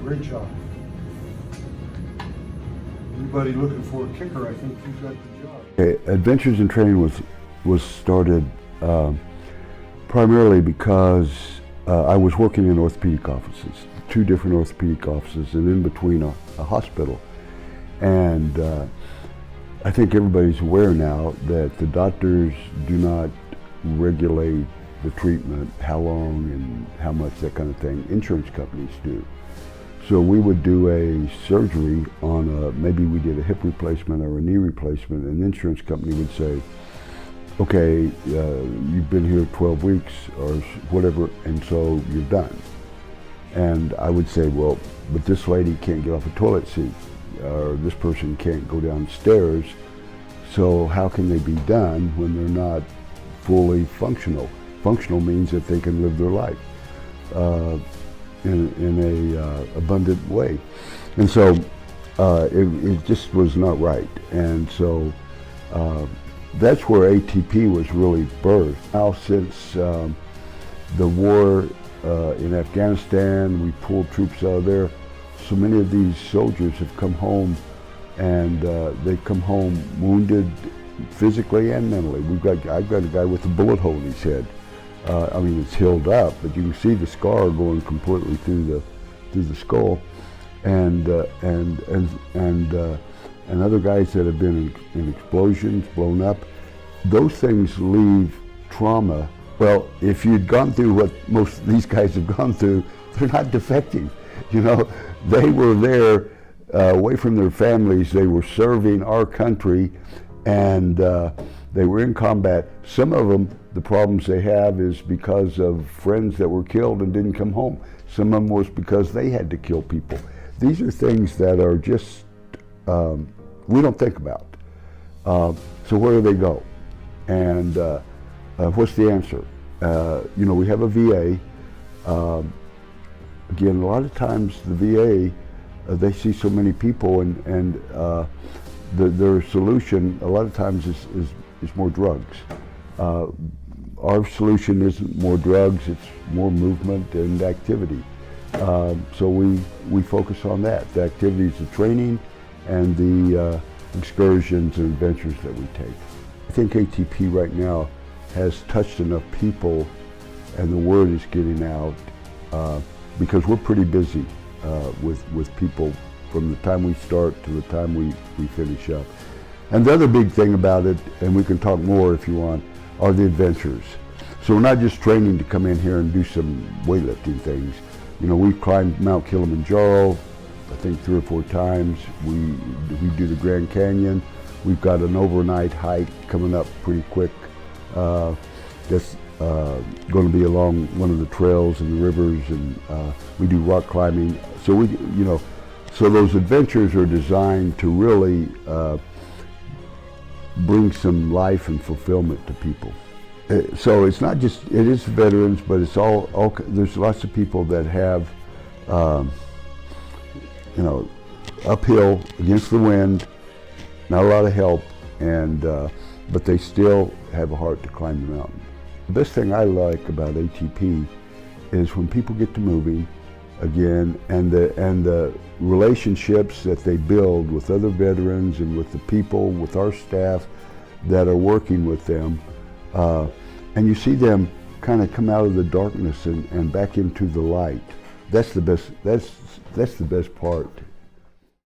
Great job. Anybody looking for a kicker, I think you got the job. Okay, Adventures in Training was started primarily because I was working in orthopedic offices, 2 different orthopedic offices, and in between a hospital. And I think everybody's aware now that the doctors do not regulate the treatment, how long and how much, that kind of thing. Insurance companies do. So we would do a surgery on maybe we did a hip replacement or a knee replacement, and the insurance company would say, okay, you've been here 12 weeks or whatever, and so you're done. And I would say, well, but this lady can't get off a toilet seat, or this person can't go downstairs, so how can they be done when they're not fully functional? Functional means that they can live their life in a abundant way. And so it just was not right. And so that's where ATP was really birthed. Now since the war in Afghanistan, we pulled troops out of there, so many of these soldiers have come home, and they've come home wounded physically and mentally. I've got a guy with a bullet hole in his head. I mean, it's healed up, but you can see the scar going completely through the skull, and other guys that have been in explosions, blown up. Those things leave trauma. Well, if you'd gone through what most of these guys have gone through, they're not defecting. You know, they were there away from their families. They were serving our country, and they were in combat. Some of them, the problems they have is because of friends that were killed and didn't come home. Some of them was because they had to kill people. These are things that are just, we don't think about. So where do they go? And what's the answer? You know, we have a VA. Again, a lot of times the VA, they see so many people, and their solution a lot of times is more drugs. Our solution isn't more drugs, it's more movement and activity. So we focus on that, the activities, the training, and the excursions and adventures that we take. I think ATP right now has touched enough people, and the word is getting out, because we're pretty busy with people from the time we start to the time we finish up. And the other big thing about it, and we can talk more if you want, are the adventures. So we're not just training to come in here and do some weightlifting things. You know, we've climbed Mount Kilimanjaro, I think 3 or 4 times. We do the Grand Canyon. We've got an overnight hike coming up pretty quick. That's going to be along one of the trails and the rivers, and we do rock climbing. So so those adventures are designed to really bring some life and fulfillment to people. So it's not just, it is veterans, but it's all there's lots of people that have, you know, uphill against the wind, not a lot of help, and but they still have a heart to climb the mountain. The best thing I like about ATP is when people get to moving again, and the relationships that they build with other veterans and with the people, with our staff that are working with them, and you see them kind of come out of the darkness and back into the light. That's the best. That's the best part.